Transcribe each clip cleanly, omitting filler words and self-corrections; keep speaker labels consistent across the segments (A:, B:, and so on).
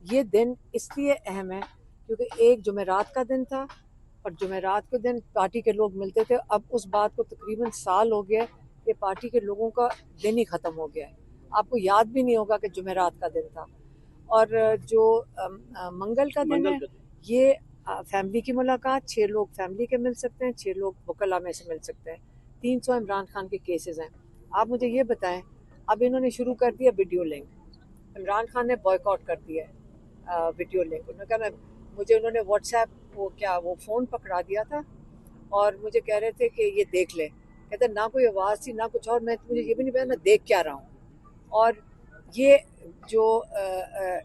A: ये दिन इसलिए अहम है क्योंकि एक जुमेरात का दिन था और जुमेरात के दिन पार्टी के लोग मिलते थे। अब उस बात को तकरीबन साल हो गया कि पार्टी के लोगों का दिन ही ख़त्म हो गया है। आपको याद भी नहीं होगा कि जुमेरात का दिन था। और जो मंगल का दिन है, ये फैमिली की मुलाकात, 6 लोग फैमिली के मिल सकते हैं, 6 लोग वकला में से मिल सकते हैं। 300 इमरान खान के केसेस हैं। आप मुझे ये बताएं, अब इन्होंने शुरू कर दिया वीडियो लिंक। इमरान खान ने बॉयकॉट कर दिया है वीडियो लिंक। उन्होंने कहा मुझे उन्होंने व्हाट्सएप वो फ़ोन पकड़ा दिया था और मुझे कह रहे थे कि ये देख ले। कहते ना कोई आवाज़ थी ना कुछ और, मुझे ये भी नहीं पता मैं देख क्या रहा हूँ। और ये जो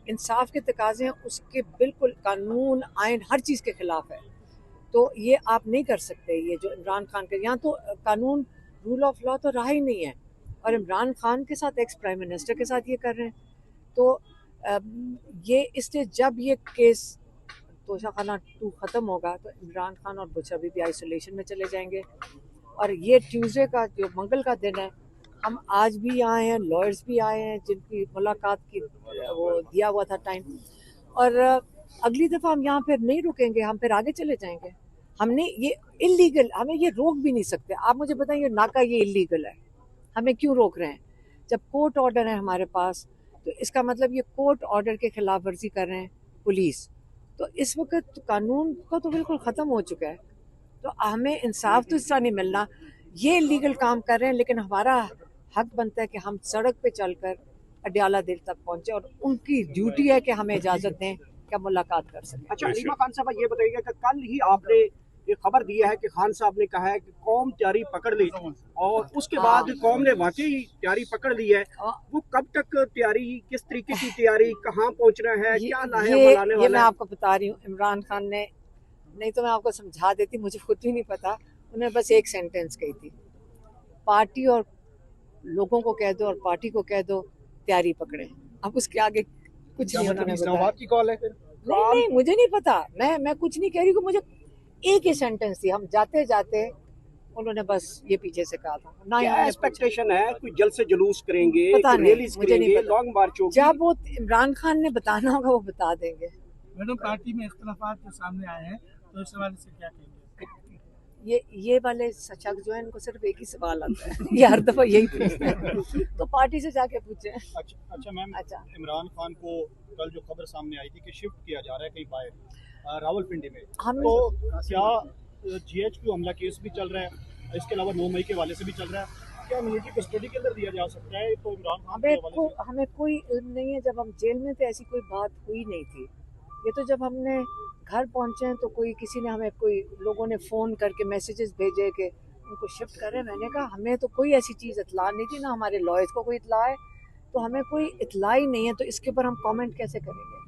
A: इंसाफ के तकाजे हैं उसके बिल्कुल कानून आइन हर चीज़ के ख़िलाफ़ है। तो ये आप नहीं कर सकते। ये जो इमरान खान के यहाँ तो कानून रूल ऑफ लॉ तो रहा ही नहीं है और इमरान खान के साथ एक्स प्राइम मिनिस्टर के साथ ये कर रहे हैं। तो ये इसलिए जब ये केस तोशाखाना 2 ख़त्म होगा तो इमरान खान और बुश अभी भी आइसोलेशन में चले जाएंगे। और ये ट्यूसडे का जो मंगल का दिन है, हम आज भी आए हैं, लॉयर्स भी आए हैं जिनकी मुलाकात की वो दिया हुआ था टाइम। और अगली दफ़ा हम यहाँ फिर नहीं रुकेंगे, हम फिर आगे चले जाएंगे। हमने ये इलीगल, हमें ये रोक भी नहीं सकते। आप मुझे बताइए, नाका ये इलीगल है, हमें क्यों रोक रहे हैं? जब कोर्ट ऑर्डर है हमारे पास तो इसका मतलब ये कोर्ट ऑर्डर के खिलाफ वर्जी कर रहे हैं पुलिस। तो इस वक्त कानून का तो बिल्कुल ख़त्म हो चुका है। तो हमें इंसाफ तो इस तरह नहीं मिलना। ये लीगल काम कर रहे हैं लेकिन हमारा हक बनता है कि हम सड़क पे चलकर अडयाला दिल तक पहुंचे और उनकी ड्यूटी है कि हमें इजाज़त दें कि मुलाकात कर सकें।
B: अच्छा अलीमा खान साहब, ये बताइएगा कि कल ही आपने ये खबर दी है कि खान साहब ने कहा है कि कौम तैयारी पकड़ ली और उसके बाद कौम ने वाकई तैयारी पकड़ ली है। वो कब तक तैयारी, किस तरीके की तैयारी, कहाँ पहुँचना है, क्या लाने
A: ये
B: वाला
A: मैं
B: है?
A: आपको बता रही हूँ। इमरान खान ने, नहीं तो मैं आपको समझा देती, मुझे खुद भी नहीं पता। उन्होंने बस एक सेंटेंस कही थी, पार्टी और लोगों को कह दो और पार्टी को कह दो तैयारी पकड़े। अब उसके आगे कुछ नहीं उन्होंने बताया।
B: की कॉल है फिर?
A: नहीं, मुझे नहीं पता। मैं कुछ नहीं कह रही हूँ। मुझे एक ही सेंटेंस थी, हम जाते जाते उन्होंने बस ये पीछे से कहा था ना।
B: क्या एक्सपेक्टेशन है? कोई जल्द से जुलूस करेंगे,
A: पता
B: कोई
A: नहीं,
B: रैलीज
A: मुझे नहीं
B: करेंगे,
A: पता।
B: लॉन्ग मार्च होगी?
A: जब वो इमरान खान ने बताना होगा वो बता देंगे।
C: मैडम, पार्टी में इख्तलाफात जो सामने आए हैं तो इस हवाले से क्या कहेंगे?
A: ये वाले शख्स जो है इनको सिर्फ एक ही सवाल आता है ये हर दफा यही पूछते हैं तो पार्टी से जाके पूछे।
D: अच्छा मैम, इमरान खान को कल जो खबर सामने आई थी कि शिफ्ट किया जा रहा है कहीं बाहर रावलपिंडी में, तो क्या जीएचक्यू हमला केस भी चल रहा है, इसके अलावा 9 मई के हवाले से भी चल रहा है, क्या मिलिट्री कस्टडी के अंदर दिया जा सकता है? तो इमरान खान के हवाले से
A: हमें कोई इल्म नहीं है। जब हम जेल में थे ऐसी कोई बात हुई नहीं थी। ये तो जब हमने घर पहुंचे हैं तो कोई किसी ने हमें, कोई लोगों ने फ़ोन करके मैसेजेस भेजे कि उनको शिफ्ट करें। मैंने कहा हमें तो कोई ऐसी चीज़ इतला नहीं थी, ना हमारे लॉयर्स को कोई इतला है, तो हमें कोई इतला ही नहीं है। तो इसके ऊपर हम कमेंट कैसे करेंगे?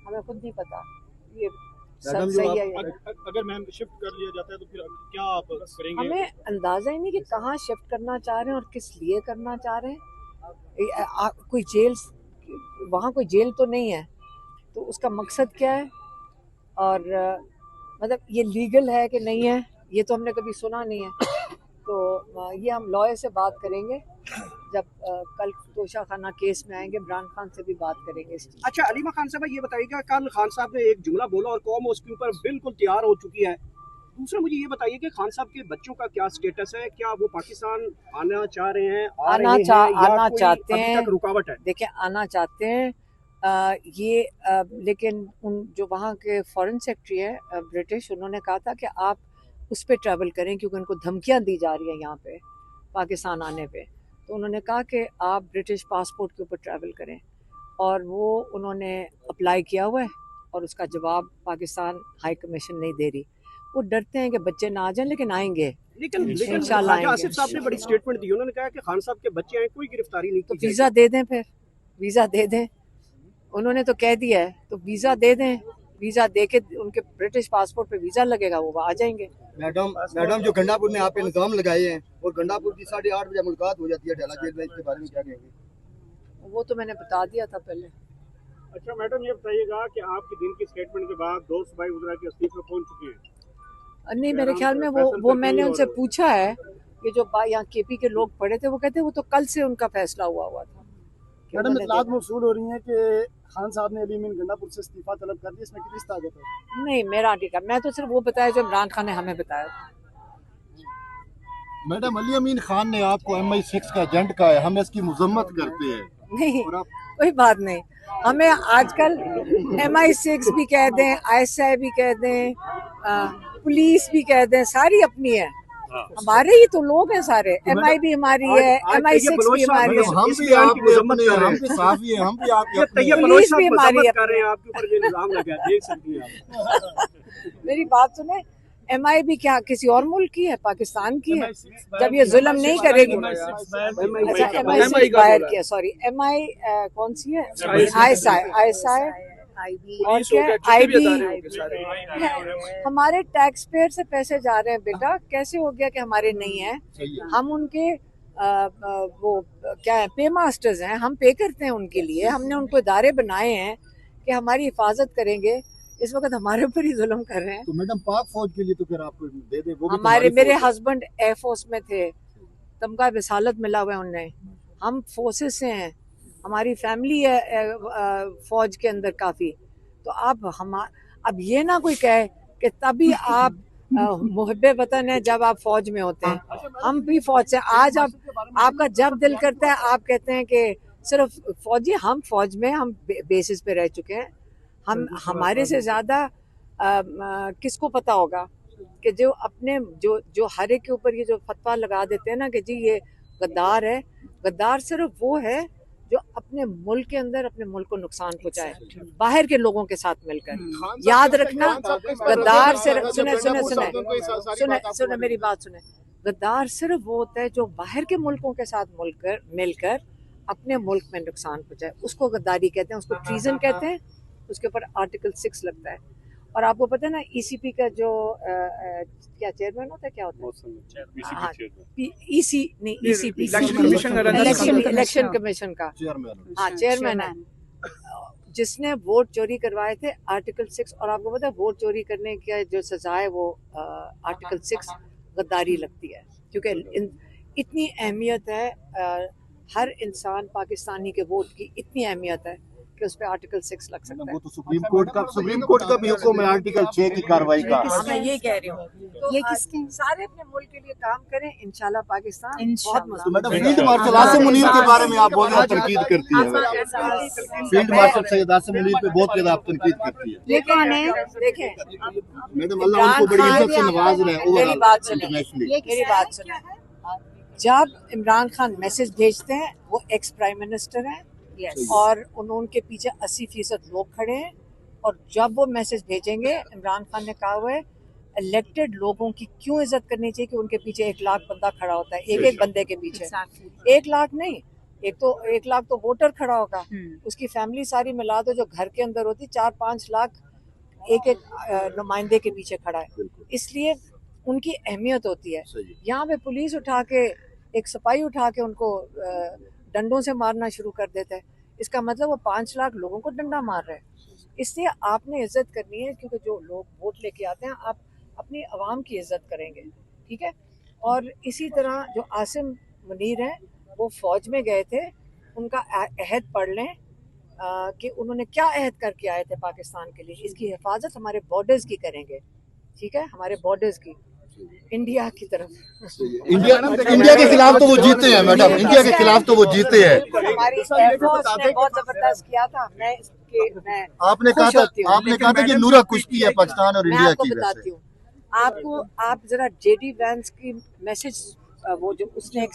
A: हमें खुद नहीं पता ये सब सही है।
D: अगर मैम शिफ्ट कर लिया जाता है तो फिर क्या आप करेंगे?
A: हमें अंदाज़ा ही नहीं कि कहाँ शिफ्ट करना चाह रहे हैं और किस लिए करना चाह रहे हैं। कोई जेल, वहाँ कोई जेल तो नहीं है, तो उसका मकसद क्या है? और मतलब ये लीगल है कि नहीं है ये तो हमने कभी सुना नहीं है। तो ये हम लॉयर से बात करेंगे जब कल तोशाखाना केस में आएंगे, इमरान खान से भी बात करेंगे इस चीज़।
B: अच्छा अलीमा खान साहब, ये बताइएगा, कल खान साहब ने एक जुमला बोला और कौम उसके ऊपर बिल्कुल तैयार हो चुकी है। दूसरा मुझे ये बताइए कि खान साहब के बच्चों का क्या स्टेटस है? क्या वो पाकिस्तान आना चाह रहे हैं,
A: आना चाहते
B: अभी
A: हैं?
B: तक रुकावट है?
A: देखिए, आना चाहते हैं। लेकिन उन जो वहाँ के फॉरेन सेक्रेटरी है ब्रिटिश, उन्होंने कहा था कि आप उस पर ट्रैवल करें क्योंकि उनको धमकियाँ दी जा रही हैं यहाँ पे पाकिस्तान आने पे। तो उन्होंने कहा कि आप ब्रिटिश पासपोर्ट के ऊपर ट्रैवल करें, और वो उन्होंने अप्लाई किया हुआ है और उसका जवाब पाकिस्तान हाई कमीशन नहीं दे रही। वो डरते हैं कि बच्चे ना आ जाएं, लेकिन आएंगे
B: लेकिन
A: इंशाल्लाह
B: ख्वाजा
A: आएंगे।
B: आसिफ साहब ने बड़ी स्टेटमेंट दी, उन्होंने कहा कि खान साहब के बच्चे आए, कोई गिरफ्तारी नहीं
A: तो
B: की
A: वीज़ा दे दें, फिर वीज़ा दे दें। उन्होंने तो कह दिया है तो वीज़ा दे दें। वीज़ा दे के उनके ब्रिटिश पासपोर्ट पे वीज़ा लगेगा, वो आ जाएंगे।
E: मैडम जो गंडापुर में आप इल्जाम लगाए हैं और गंडापुर की 8:30 बजे मुलाकात हो जाती है अडयाला जेल में, इसके बारे में क्या कहेंगे?
A: वो तो मैंने बता दिया था पहले।
D: अच्छा मैडम, ये बताइएगा कि आपके दिन की स्टेटमेंट के बाद 2 सूबाई वज़रा के इस्तीफे पहुंच चुके हैं।
A: नहीं, मेरे ख्याल में वो मैंने उनसे पूछा है कि जो यहाँ केपी के लोग पड़े थे, वो कहते वो तो कल से उनका फैसला हुआ था।
F: मैडम इतलात मौसूल हो रही है कि खान साहब ने अली अमीन गंडापुर से इस्तीफा तलब कर दिया, इसमें कितनी ताकत है?
A: नहीं, मेरा ठीक है, मैं तो सिर्फ वो बताया जो इमरान खान ने हमें बताया।
G: मैडम अली अमीन खान ने आपको MI6 का एजेंट कहा है, हम इसकी मजम्मत करते हैं।
A: नहीं, कोई बात नहीं, हमें आजकल MI6 भी कह दें, ISI भी कह दें, पुलिस भी कह दें, सारी अपनी है, हमारे ही तो लोग हैं सारे। MI भी हमारी है, MI6 भी हमारी है,
G: हम भी आपके अपने हैं, हम भी साफी हैं, हम भी आपके अपने हैं।
A: पुलिस भी हमारी है।
B: कर रहे हैं आपके ऊपर, ये इल्जाम लगा, देख सकती हैं आप।
A: मेरी बात सुने, MI भी क्या किसी और मुल्क की है? पाकिस्तान की है। जब ये जुल्म नहीं करेगी। अच्छा, MI6 बाहर की है, सॉरी। MI कौन सी है? ISI और क्या IB। हमारे टैक्स पेयर से पैसे जा रहे हैं बेटा, कैसे हो गया कि हमारे नहीं है? हम उनके वो क्या है, पे मास्टर्स हैं, हम पे करते हैं उनके लिए, हमने उनको इदारे बनाए हैं कि हमारी हिफाजत करेंगे। इस वक्त हमारे ऊपर ही जुल्म कर रहे हैं।
G: तो मैडम पाक फौज के लिए तो फिर आपको दे दे, वो भी
A: हमारे मेरे हस्बैंड एयर फोर्स में थे, तमगा विसालत मिला हुआ है उन्हें, हम फोर्सेस से हैं, हमारी फैमिली है फौज के अंदर काफ़ी। तो अब ये ना कोई कहे कि तभी आप मुहब्बे वतन है जब आप फौज में होते हैं, हम भी फौज से। आज आपका जब दिल करता है आप कहते हैं कि सिर्फ फौजी, हम फौज में हम बेसिस पे रह चुके हैं। हम हमारे से ज़्यादा किसको पता होगा कि जो अपने जो हर एक के ऊपर ये जो फतवा लगा देते हैं ना कि जी ये गद्दार है, गद्दार सिर्फ वो है जो अपने मुल्क के अंदर अपने मुल्क को नुकसान पहुंचाए बाहर के लोगों के साथ मिलकर। याद रखना, गद्दार सिर्फ सुने मेरी बात सुने, गद्दार सिर्फ वो होता है जो बाहर के मुल्कों के साथ मिलकर अपने मुल्क में नुकसान पहुंचाए, उसको गद्दारी कहते हैं, उसको ट्रीजन कहते हैं, उसके ऊपर आर्टिकल 6 लगता है। और आपको पता है ना ECP का जो क्या चेयरमैन होता है, क्या होता है? ECP इलेक्शन कमीशन का चेयरमैन है, जिसने वोट चोरी करवाए थे आर्टिकल 6। और आपको पता है वोट चोरी करने की जो सजा है वो आर्टिकल 6 गद्दारी लगती है, क्योंकि इतनी अहमियत है हर इंसान पाकिस्तानी के वोट की, इतनी अहमियत है कि उस पे आर्टिकल 6 लग सकता है।
G: वो तो सुप्रीम कोर्ट का भी हुक्म है आर्टिकल 6 की कार्रवाई का।
A: मैं ये कह रही हूँ, तो ये किसके सारे अपने मुल्क के लिए काम करें, इंशाल्लाह पाकिस्तान बहुत मजबूत।
G: तो madam field marshal Asim Munir के बारे में आप बहुत ज्यादा तनकीद करती है, फील्ड मार्शल सैयद आसिम मुनीर पे बहुत ज्यादा आप तनकीद करती है।
A: देखें
G: मैडम अल्लाह उनको बड़ी इज्जत से नवाज रहे हैं।
A: मेरी बात सुने, जब इमरान खान मैसेज भेजते हैं, वो एक्स प्राइम मिनिस्टर हैं और उनके पीछे 80% लोग खड़े हैं, और जब वो मैसेज भेजेंगे, इमरान खान ने कहा हुआ है इलेक्टेड लोगों की क्यों इज्जत करनी चाहिए कि उनके पीछे 1 लाख बंदा खड़ा होता है, एक बंदे के पीछे 1 लाख नहीं, 1 लाख तो वोटर खड़ा होगा, उसकी फैमिली सारी मिला दो जो घर के अंदर होती, 4-5 लाख एक नुमाइंदे के पीछे खड़ा है। इसलिए उनकी अहमियत होती है। यहाँ पे पुलिस उठा के, एक सिपाही उठा के उनको डंडों से मारना शुरू कर देता है, इसका मतलब वो 5 लाख लोगों को डंडा मार रहे हैं। इसलिए आपने इज्जत करनी है, क्योंकि जो लोग वोट लेके आते हैं आप अपनी आवाम की इज्जत करेंगे, ठीक है। और इसी तरह जो आसिम मुनीर हैं वो फौज में गए थे, उनका अहद पढ़ लें कि उन्होंने क्या अहद करके आए थे पाकिस्तान के लिए। इसकी हिफाजत हमारे बॉर्डर्स की करेंगे, ठीक है, हमारे बॉर्डर्स की, इंडिया की तरफ।
G: इंडिया के खिलाफ तो वो जीते हैं मैडम, इंडिया के खिलाफ तो वो जीते हैं।
A: हमारी एयरफोर्स ने बहुत जबरदस्त किया था।
G: आपने कहा था कि नूरा कुश्ती है पाकिस्तान और इंडिया की।
A: बताती हूँ आपको, आप जरा JD वैंस की मैसेज, वो जो उसने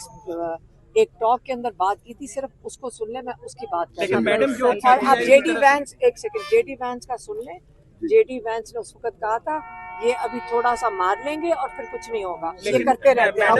A: एक टॉक के अंदर बात की थी, सिर्फ उसको सुन ले, मैं उसकी बात कर रही हूँ। मैडम जो आप JD वैंस, एक सेकंड, JD वैंस का सुन ले। JD वैंस ने उस वक्त कहा था ये अभी थोड़ा सा मार लेंगे और फिर कुछ नहीं होगा, ये करते रहते हैं।